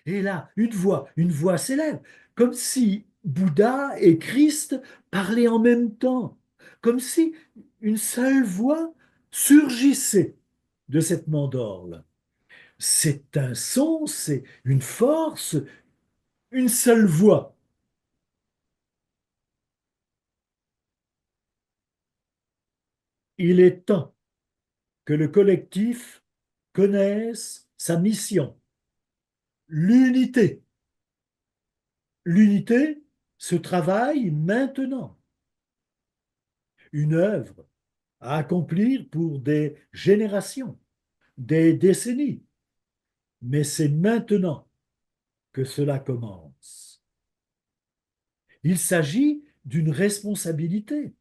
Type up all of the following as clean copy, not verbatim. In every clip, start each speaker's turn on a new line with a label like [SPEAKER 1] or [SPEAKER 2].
[SPEAKER 1] Et là, une voix s'élève, comme si Bouddha et Christ parlaient en même temps, comme si une seule voix surgissait de cette mandorle. C'est un son, c'est une force, une seule voix. Il est temps que le collectif connaisse sa mission, l'unité. L'unité se travaille maintenant. Une œuvre à accomplir pour des générations, des décennies. Mais c'est maintenant que cela commence. Il s'agit d'une responsabilité.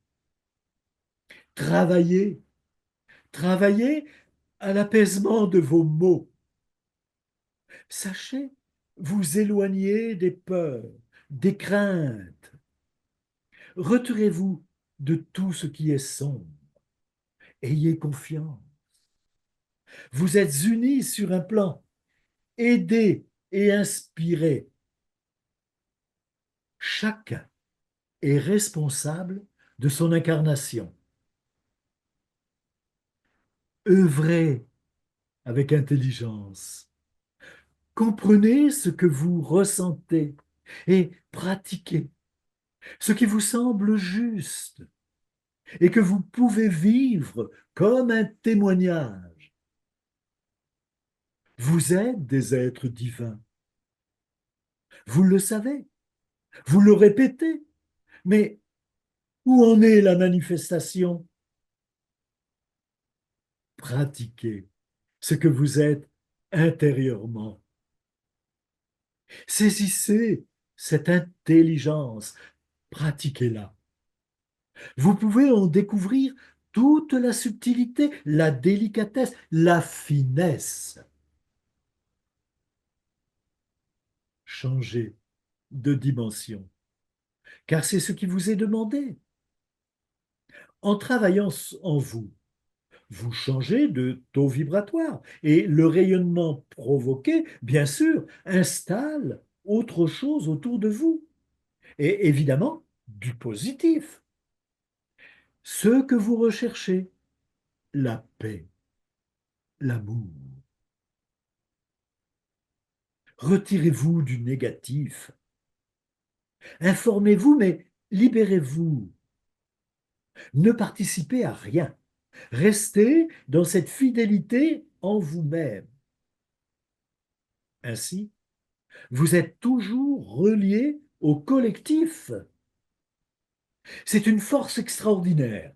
[SPEAKER 1] Travaillez, travaillez à l'apaisement de vos maux. Sachez vous éloigner des peurs, des craintes. Retirez-vous de tout ce qui est sombre. Ayez confiance. Vous êtes unis sur un plan. Aidez et inspirez. Chacun est responsable de son incarnation. Œuvrez avec intelligence. Comprenez ce que vous ressentez et pratiquez ce qui vous semble juste et que vous pouvez vivre comme un témoignage. Vous êtes des êtres divins. Vous le savez, vous le répétez, mais où en est la manifestation? Pratiquez ce que vous êtes intérieurement. Saisissez cette intelligence, pratiquez-la. Vous pouvez en découvrir toute la subtilité, la délicatesse, la finesse. Changez de dimension, car c'est ce qui vous est demandé. En travaillant en vous, vous changez de taux vibratoire et le rayonnement provoqué, bien sûr, installe autre chose autour de vous et évidemment du positif. Ce que vous recherchez, la paix, l'amour. Retirez-vous du négatif. Informez-vous, mais libérez-vous. Ne participez à rien. Restez dans cette fidélité en vous-même. Ainsi, vous êtes toujours relié au collectif. C'est une force extraordinaire.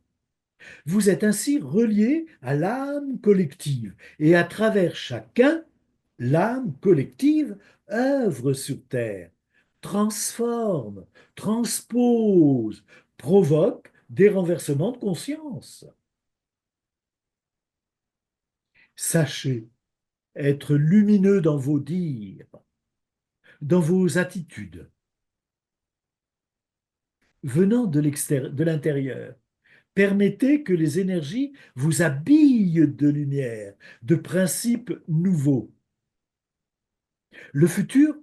[SPEAKER 1] Vous êtes ainsi relié à l'âme collective et à travers chacun, l'âme collective œuvre sur Terre, transforme, transpose, provoque des renversements de conscience. Sachez être lumineux dans vos dires, dans vos attitudes, venant de l'intérieur. Permettez que les énergies vous habillent de lumière, de principes nouveaux. Le futur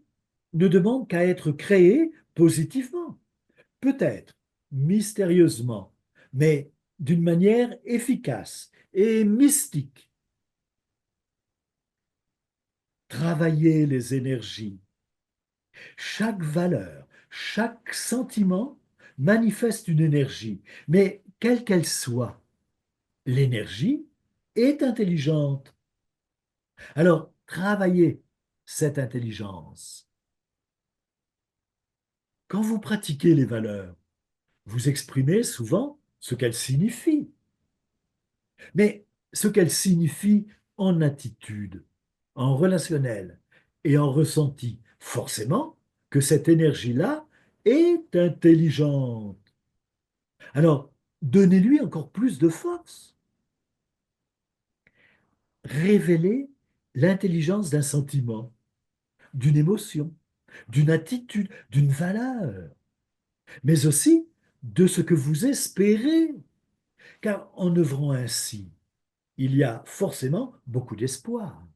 [SPEAKER 1] ne demande qu'à être créé positivement, peut-être mystérieusement, mais d'une manière efficace et mystique. Travaillez les énergies. Chaque valeur, chaque sentiment manifeste une énergie, mais quelle qu'elle soit, l'énergie est intelligente. Alors, travaillez cette intelligence. Quand vous pratiquez les valeurs, vous exprimez souvent ce qu'elles signifient, mais ce qu'elles signifient en attitude, en relationnel et en ressenti, forcément que cette énergie-là est intelligente. Alors, donnez-lui encore plus de force. Révélez l'intelligence d'un sentiment, d'une émotion, d'une attitude, d'une valeur, mais aussi de ce que vous espérez, car en œuvrant ainsi, il y a forcément beaucoup d'espoir.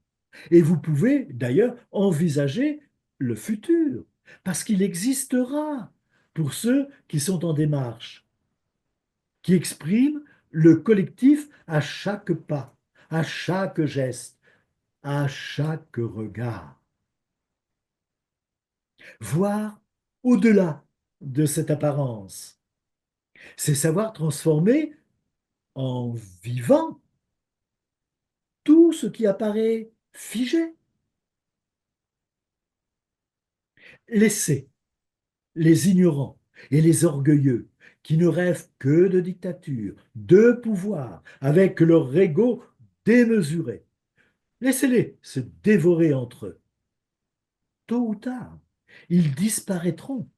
[SPEAKER 1] Et vous pouvez d'ailleurs envisager le futur, parce qu'il existera pour ceux qui sont en démarche, qui expriment le collectif à chaque pas, à chaque geste, à chaque regard. Voir au-delà de cette apparence, c'est savoir transformer en vivant tout ce qui apparaît figé. Laissez les ignorants et les orgueilleux qui ne rêvent que de dictature, de pouvoir, avec leur ego démesuré. Laissez-les se dévorer entre eux. Tôt ou tard, ils disparaîtront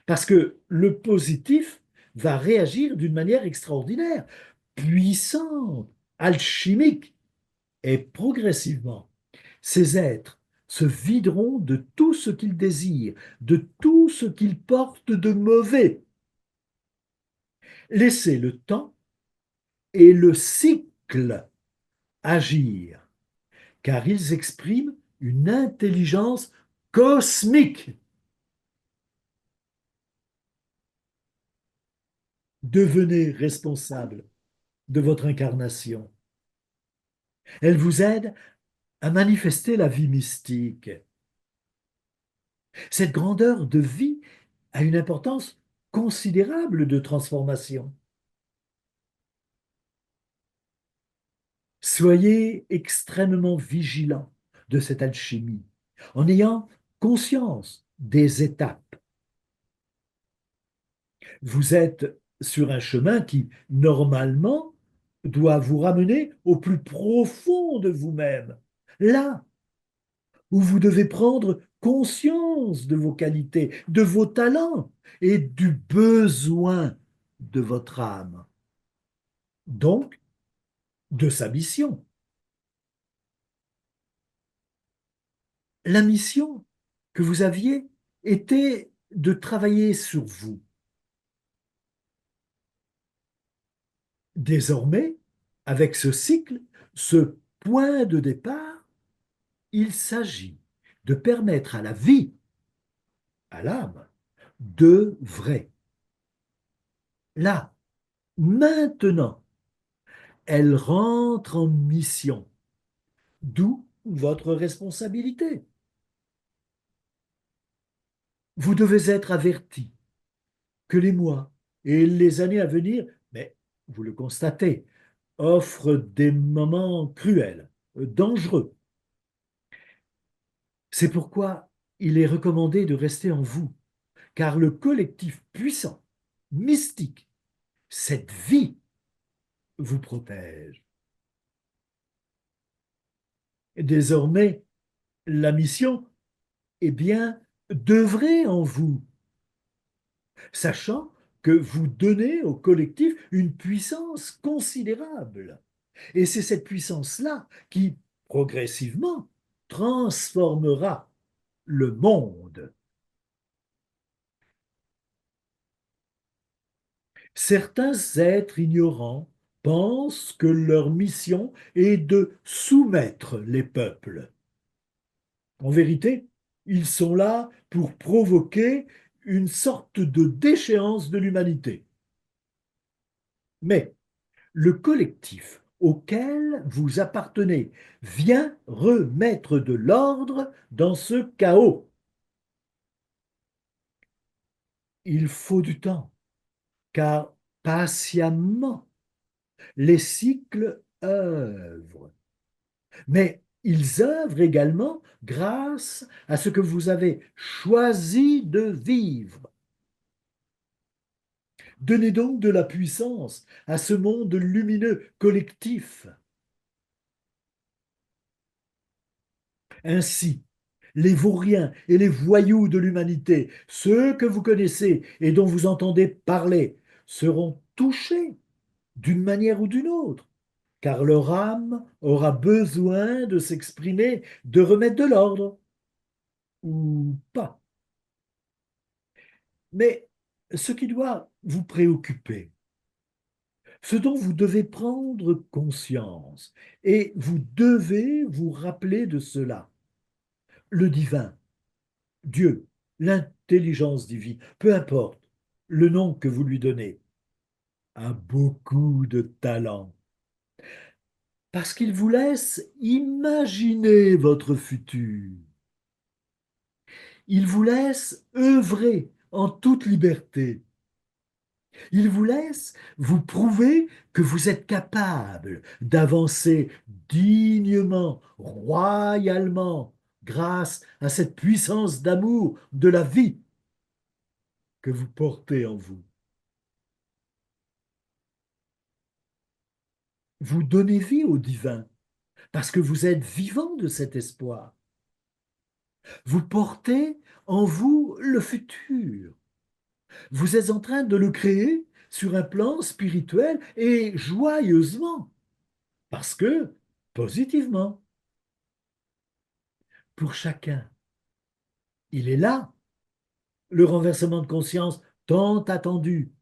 [SPEAKER 1] parce que le positif va réagir d'une manière extraordinaire, puissante, alchimique, et progressivement, ces êtres se videront de tout ce qu'ils désirent, de tout ce qu'ils portent de mauvais. Laissez le temps et le cycle agir, car ils expriment une intelligence cosmique. Devenez responsable de votre incarnation. Elle vous aide à manifester la vie mystique. Cette grandeur de vie a une importance considérable de transformation. Soyez extrêmement vigilant de cette alchimie, en ayant conscience des étapes. Vous êtes sur un chemin qui, normalement, doit vous ramener au plus profond de vous-même, là où vous devez prendre conscience de vos qualités, de vos talents et du besoin de votre âme, donc de sa mission. La mission que vous aviez était de travailler sur vous. Désormais, avec ce cycle, ce point de départ, il s'agit de permettre à la vie, à l'âme, de vrai. Là, maintenant, elle rentre en mission, d'où votre responsabilité. Vous devez être averti que les mois et les années à venir, mais vous le constatez, offrent des moments cruels, dangereux. C'est pourquoi il est recommandé de rester en vous, car le collectif puissant, mystique, cette vie vous protège. Désormais, la mission est bien d'œuvrer en vous, sachant que vous donnez au collectif une puissance considérable. Et c'est cette puissance-là qui, progressivement, transformera le monde. Certains êtres ignorants pensent que leur mission est de soumettre les peuples. En vérité, ils sont là pour provoquer une sorte de déchéance de l'humanité. Mais le collectif auquel vous appartenez vient remettre de l'ordre dans ce chaos. Il faut du temps, car patiemment, les cycles œuvrent. Mais ils œuvrent également grâce à ce que vous avez choisi de vivre. Donnez donc de la puissance à ce monde lumineux collectif. Ainsi, les vauriens et les voyous de l'humanité, ceux que vous connaissez et dont vous entendez parler, seront touchés d'une manière ou d'une autre, car leur âme aura besoin de s'exprimer, de remettre de l'ordre, ou pas. Mais ce qui doit vous préoccuper, ce dont vous devez prendre conscience, et vous devez vous rappeler de cela, le divin, Dieu, l'intelligence divine, peu importe le nom que vous lui donnez, a beaucoup de talent parce qu'il vous laisse imaginer votre futur. Il vous laisse œuvrer en toute liberté. Il vous laisse vous prouver que vous êtes capable d'avancer dignement, royalement, grâce à cette puissance d'amour de la vie que vous portez en vous. Vous donnez vie au divin parce que vous êtes vivant de cet espoir. Vous portez en vous le futur. Vous êtes en train de le créer sur un plan spirituel et joyeusement, parce que positivement, pour chacun, il est là, le renversement de conscience tant attendu.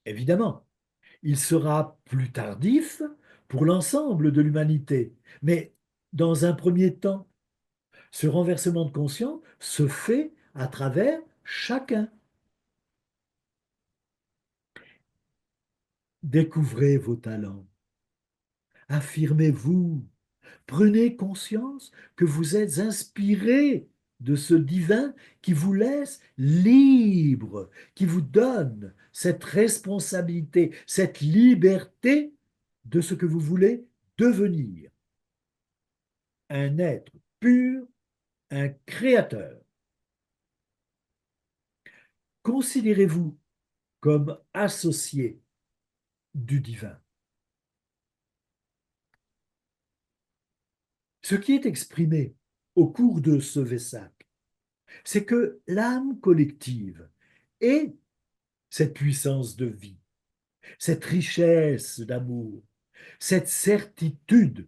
[SPEAKER 1] Évidemment, il sera plus tardif pour l'ensemble de l'humanité, mais dans un premier temps, ce renversement de conscience se fait à travers chacun. Découvrez vos talents, affirmez-vous, prenez conscience que vous êtes inspiré de ce divin qui vous laisse libre, qui vous donne cette responsabilité, cette liberté de ce que vous voulez devenir. Un être pur, un créateur. Considérez-vous comme associé du divin. Ce qui est exprimé au cours de ce Vesak, c'est que l'âme collective est cette puissance de vie, cette richesse d'amour, cette certitude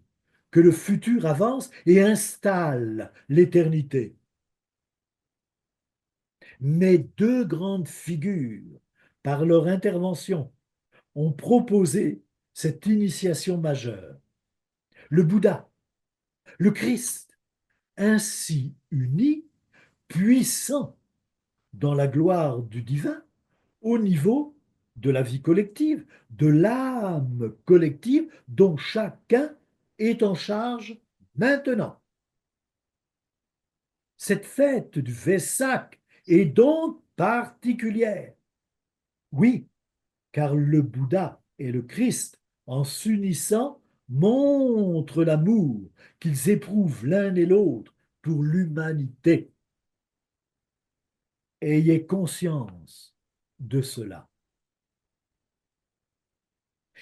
[SPEAKER 1] que le futur avance et installe l'éternité. Mais deux grandes figures, par leur intervention, ont proposé cette initiation majeure. Le Bouddha, le Christ, ainsi unis, puissants dans la gloire du divin, au niveau de la vie collective, de l'âme collective dont chacun est en charge maintenant. Cette fête du Vesak est donc particulière. Oui, car le Bouddha et le Christ, en s'unissant, montrent l'amour qu'ils éprouvent l'un et l'autre pour l'humanité. Ayez conscience de cela.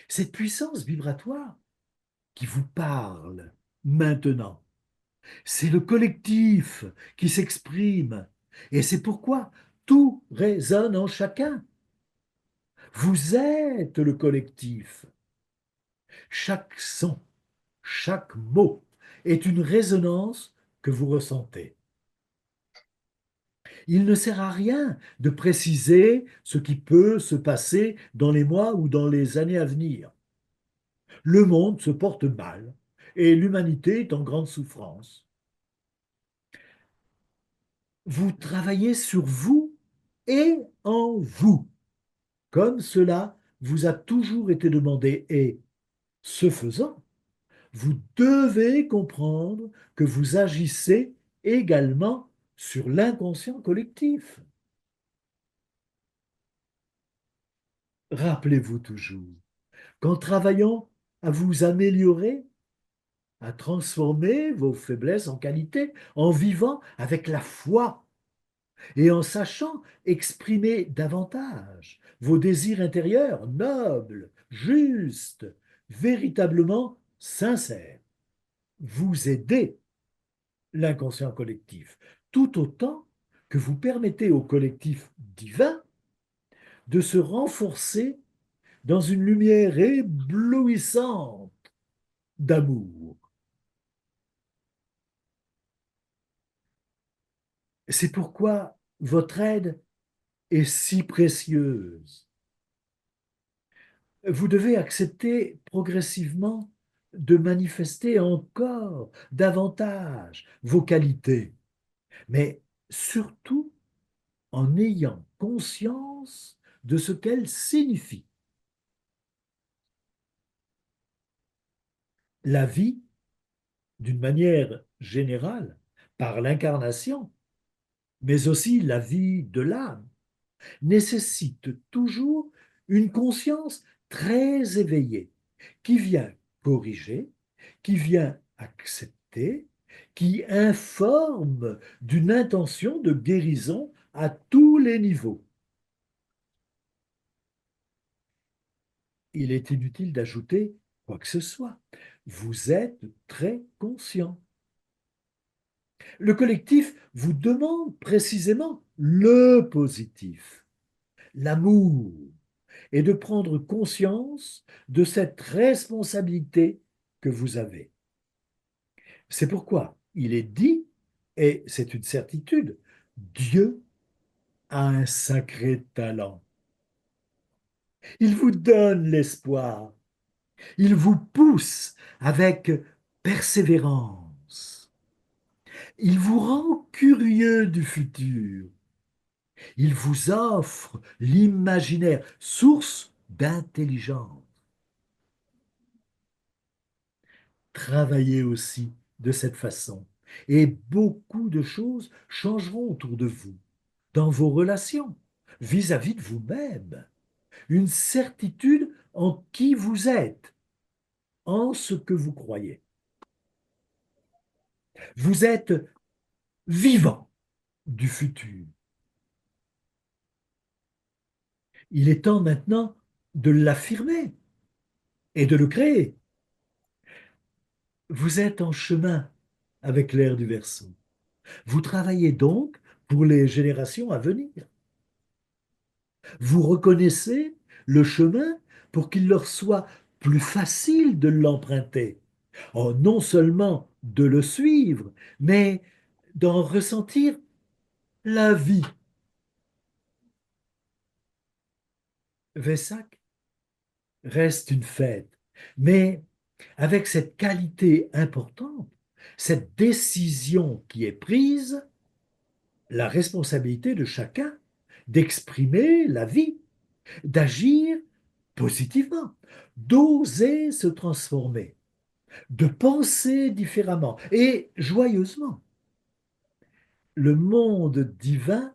[SPEAKER 1] Cette puissance vibratoire qui vous parle maintenant, c'est le collectif qui s'exprime. Et c'est pourquoi tout résonne en chacun. Vous êtes le collectif. Chaque son, chaque mot est une résonance que vous ressentez. Il ne sert à rien de préciser ce qui peut se passer dans les mois ou dans les années à venir. Le monde se porte mal et l'humanité est en grande souffrance. Vous travaillez sur vous et en vous, comme cela vous a toujours été demandé. Et, ce faisant, vous devez comprendre que vous agissez également sur l'inconscient collectif. Rappelez-vous toujours qu'en travaillant à vous améliorer, à transformer vos faiblesses en qualité, en vivant avec la foi et en sachant exprimer davantage vos désirs intérieurs nobles, justes, véritablement sincères. Vous aidez l'inconscient collectif, tout autant que vous permettez au collectif divin de se renforcer dans une lumière éblouissante d'amour. C'est pourquoi votre aide est si précieuse. Vous devez accepter progressivement de manifester encore davantage vos qualités, mais surtout en ayant conscience de ce qu'elle signifie. La vie, d'une manière générale, par l'incarnation, mais aussi la vie de l'âme, nécessite toujours une conscience très éveillée qui vient corriger, qui vient accepter, qui informe d'une intention de guérison à tous les niveaux. Il est inutile d'ajouter quoi que ce soit. Vous êtes très conscient. Le collectif vous demande précisément le positif, l'amour, et de prendre conscience de cette responsabilité que vous avez. C'est pourquoi il est dit, et c'est une certitude, Dieu a un sacré talent. Il vous donne l'espoir, il vous pousse avec persévérance, il vous rend curieux du futur, il vous offre l'imaginaire, source d'intelligence. Travaillez aussi de cette façon et beaucoup de choses changeront autour de vous, dans vos relations, vis-à-vis de vous-même. Une certitude en qui vous êtes, en ce que vous croyez. Vous êtes vivant du futur. Il est temps maintenant de l'affirmer et de le créer. Vous êtes en chemin avec l'ère du Verseau. Vous travaillez donc pour les générations à venir. Vous reconnaissez le chemin pour qu'il leur soit plus facile de l'emprunter. Oh, non seulement de le suivre, mais d'en ressentir la vie. Vesak reste une fête, mais avec cette qualité importante, cette décision qui est prise, la responsabilité de chacun d'exprimer la vie, d'agir positivement, d'oser se transformer, de penser différemment et joyeusement. Le monde divin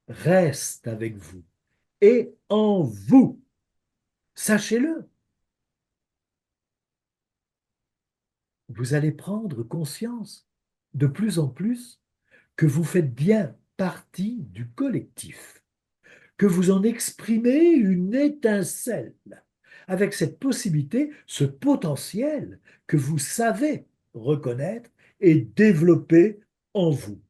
[SPEAKER 1] reste avec vous et en vous. Sachez-le, vous allez prendre conscience de plus en plus que vous faites bien partie du collectif, que vous en exprimez une étincelle avec cette possibilité, ce potentiel que vous savez reconnaître et développer en vous.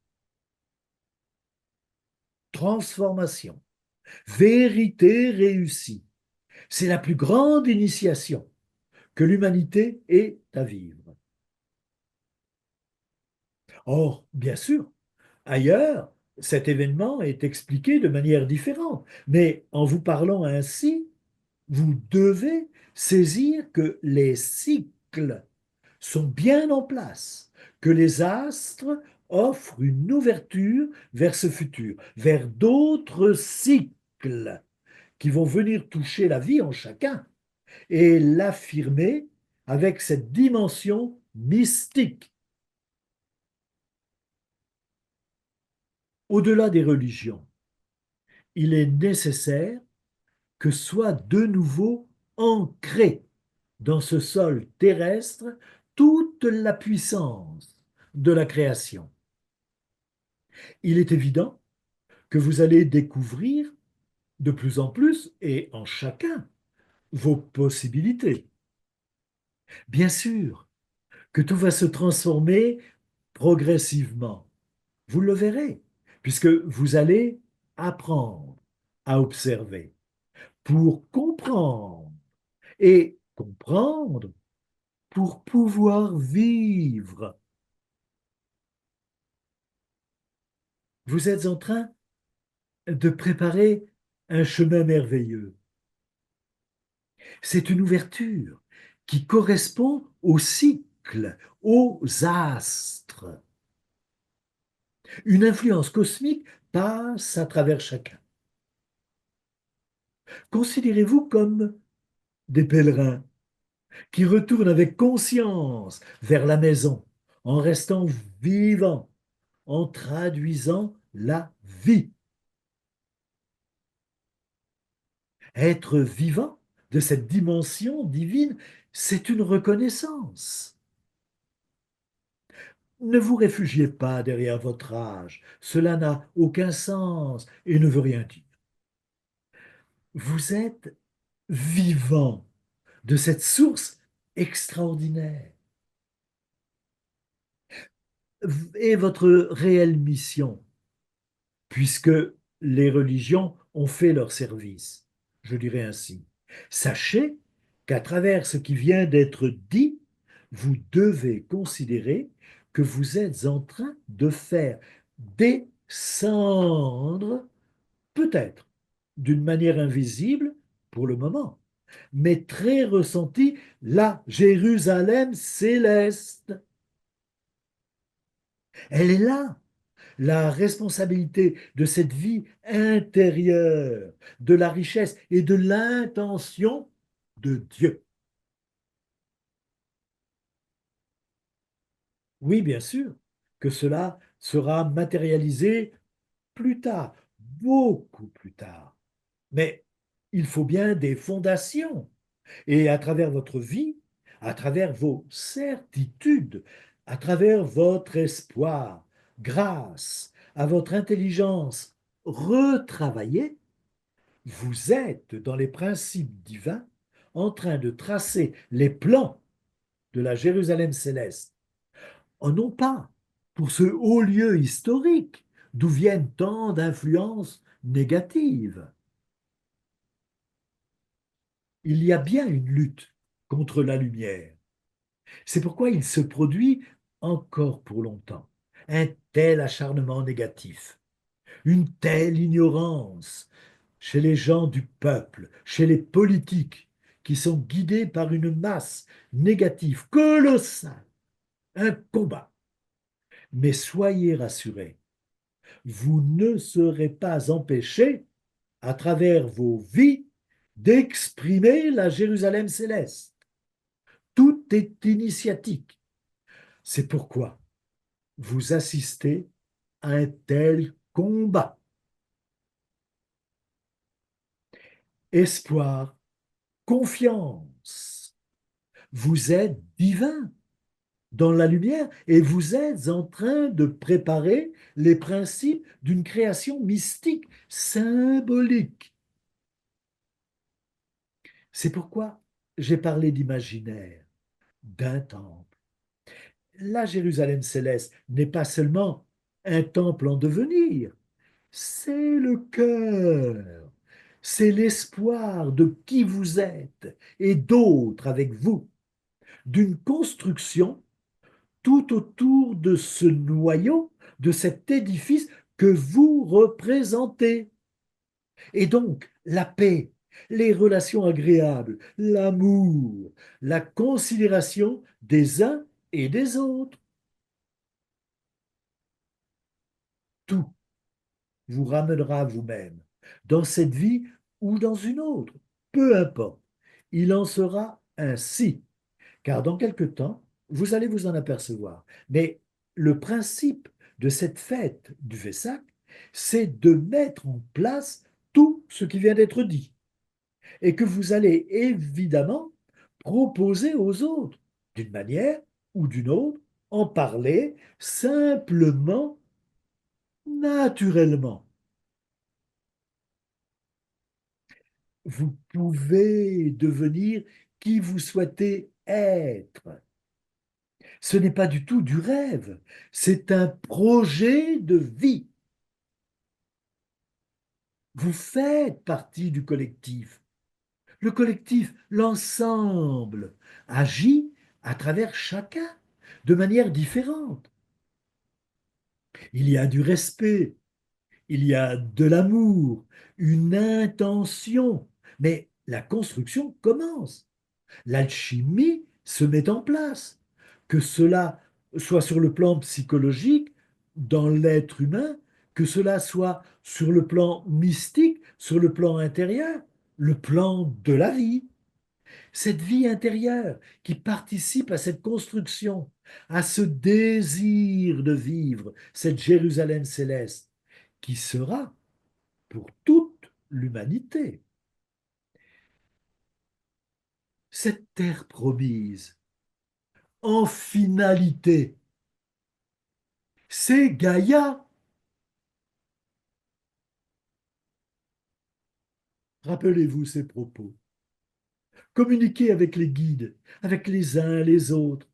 [SPEAKER 1] Transformation, vérité réussie, c'est la plus grande initiation que l'humanité ait à vivre. Or, bien sûr, ailleurs, cet événement est expliqué de manière différente, mais en vous parlant ainsi, vous devez saisir que les cycles sont bien en place, que les astres offrent une ouverture vers ce futur, vers d'autres cycles qui vont venir toucher la vie en chacun et l'affirmer avec cette dimension mystique. Au-delà des religions, il est nécessaire que soit de nouveau ancrée dans ce sol terrestre toute la puissance de la création. Il est évident que vous allez découvrir de plus en plus et en chacun vos possibilités. Bien sûr que tout va se transformer progressivement. Vous le verrez, puisque vous allez apprendre à observer pour comprendre et comprendre pour pouvoir vivre. Vous êtes en train de préparer un chemin merveilleux. C'est une ouverture qui correspond au cycle, aux astres. Une influence cosmique passe à travers chacun. Considérez-vous comme des pèlerins qui retournent avec conscience vers la maison, en restant vivants, en traduisant la vie. Être vivant de cette dimension divine, c'est une reconnaissance. Ne vous réfugiez pas derrière votre âge, cela n'a aucun sens et ne veut rien dire. Vous êtes vivant de cette source extraordinaire. Et votre réelle mission, puisque les religions ont fait leur service, je dirais ainsi. Sachez qu'à travers ce qui vient d'être dit, vous devez considérer que vous êtes en train de faire descendre, peut-être d'une manière invisible pour le moment, mais très ressentie, la Jérusalem céleste. Elle est là, la responsabilité de cette vie intérieure, de la richesse et de l'intention de Dieu. Oui, bien sûr, que cela sera matérialisé plus tard, beaucoup plus tard. Mais il faut bien des fondations. Et à travers votre vie, à travers vos certitudes, à travers votre espoir, grâce à votre intelligence retravaillée, vous êtes dans les principes divins en train de tracer les plans de la Jérusalem céleste. Oh non pas pour ce haut lieu historique d'où viennent tant d'influences négatives. Il y a bien une lutte contre la lumière. C'est pourquoi il se produit encore pour longtemps un tel acharnement négatif, une telle ignorance chez les gens du peuple, chez les politiques, qui sont guidés par une masse négative colossale, un combat. Mais soyez rassurés, vous ne serez pas empêchés, à travers vos vies, d'exprimer la Jérusalem céleste. Tout est initiatique. C'est pourquoi vous assistez à un tel combat. Espoir, confiance. Vous êtes divin dans la lumière et vous êtes en train de préparer les principes d'une création mystique, symbolique. C'est pourquoi j'ai parlé d'imaginaire, d'un temple. La Jérusalem céleste n'est pas seulement un temple en devenir, c'est le cœur, c'est l'espoir de qui vous êtes et d'autres avec vous, d'une construction tout autour de ce noyau, de cet édifice que vous représentez. Et donc, la paix, les relations agréables, l'amour, la considération des uns et des autres, tout vous ramènera à vous-même, dans cette vie ou dans une autre, peu importe. Il en sera ainsi, car dans quelque temps, vous allez vous en apercevoir. Mais le principe de cette fête du Vesak, c'est de mettre en place tout ce qui vient d'être dit et que vous allez évidemment proposer aux autres, d'une manière ou d'une autre, en parler simplement, naturellement. Vous pouvez devenir qui vous souhaitez être. Ce n'est pas du tout du rêve, c'est un projet de vie. Vous faites partie du collectif. Le collectif, l'ensemble, agit à travers chacun de manière différente. Il y a du respect, il y a de l'amour, une intention, mais la construction commence. L'alchimie se met en place. Que cela soit sur le plan psychologique dans l'être humain, que cela soit sur le plan mystique, sur le plan intérieur, le plan de la vie. Cette vie intérieure qui participe à cette construction, à ce désir de vivre cette Jérusalem céleste, qui sera pour toute l'humanité. Cette terre promise, en finalité, c'est Gaïa. Rappelez-vous ces propos. Communiquez avec les guides, avec les uns et les autres.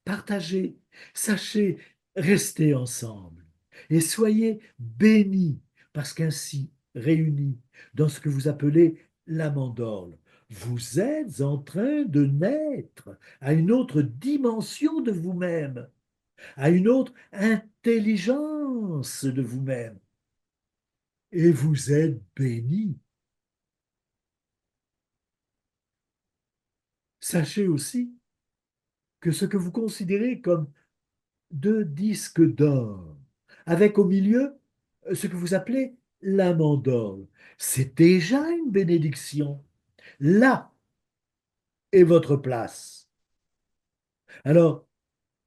[SPEAKER 1] Partagez, sachez, restez ensemble. Et soyez bénis, parce qu'ainsi, réunis dans ce que vous appelez la mandorle, vous êtes en train de naître à une autre dimension de vous-même, à une autre intelligence de vous-même. Et vous êtes bénis. Sachez aussi que ce que vous considérez comme deux disques d'or, avec au milieu ce que vous appelez la mandorle, c'est déjà une bénédiction. Là est votre place. Alors,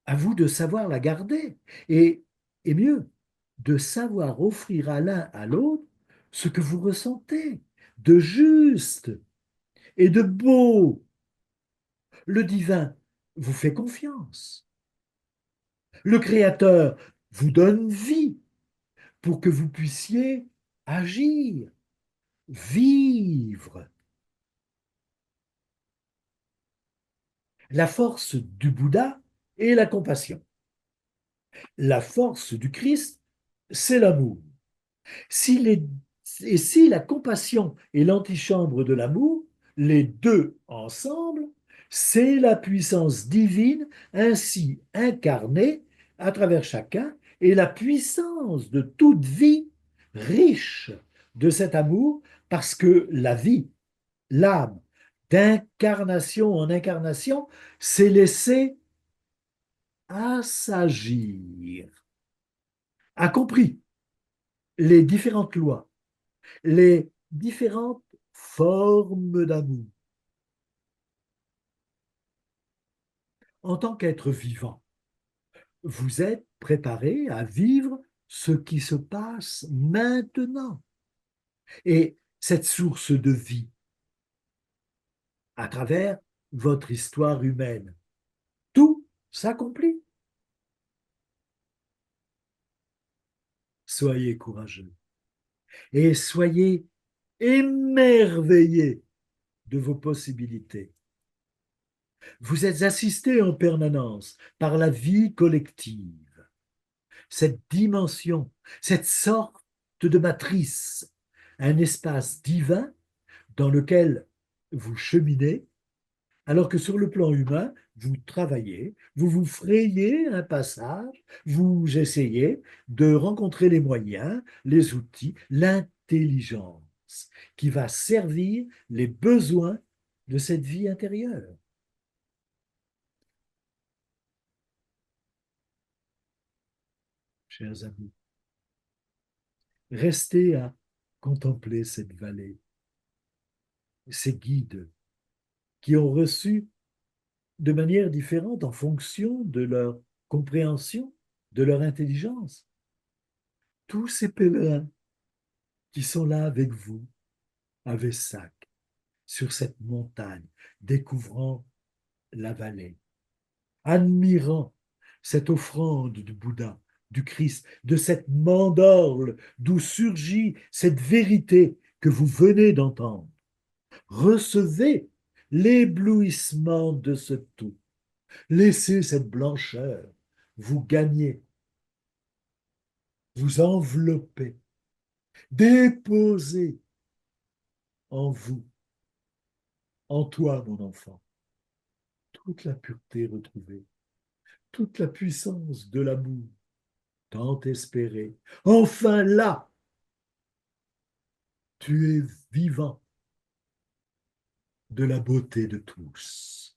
[SPEAKER 1] à vous de savoir la garder et mieux, de savoir offrir à l'un à l'autre ce que vous ressentez de juste et de beau. Le divin vous fait confiance. Le Créateur vous donne vie pour que vous puissiez agir, vivre. La force du Bouddha est la compassion. La force du Christ, c'est l'amour. Si les- et si la compassion est l'antichambre de l'amour, les deux ensemble, c'est la puissance divine ainsi incarnée à travers chacun et la puissance de toute vie riche de cet amour parce que la vie, l'âme, d'incarnation en incarnation, s'est laissée assagir, a compris les différentes lois, les différentes formes d'amour. En tant qu'être vivant, vous êtes préparé à vivre ce qui se passe maintenant. Et cette source de vie, à travers votre histoire humaine, tout s'accomplit. Soyez courageux et soyez émerveillés de vos possibilités. Vous êtes assistés en permanence par la vie collective, cette dimension, cette sorte de matrice, un espace divin dans lequel vous cheminez, alors que sur le plan humain, vous travaillez, vous vous frayez un passage, vous essayez de rencontrer les moyens, les outils, l'intelligence qui va servir les besoins de cette vie intérieure. Chers amis, restez à contempler cette vallée, ces guides qui ont reçu de manière différente en fonction de leur compréhension, de leur intelligence. Tous ces pèlerins qui sont là avec vous, à Vesak, sur cette montagne, découvrant la vallée, admirant cette offrande du Bouddha, du Christ, de cette mandorle d'où surgit cette vérité que vous venez d'entendre. Recevez l'éblouissement de ce tout. Laissez cette blancheur vous gagner, vous envelopper, déposer en vous, en toi, mon enfant, toute la pureté retrouvée, toute la puissance de l'amour, tant espéré. Enfin là, tu es vivant de la beauté de tous.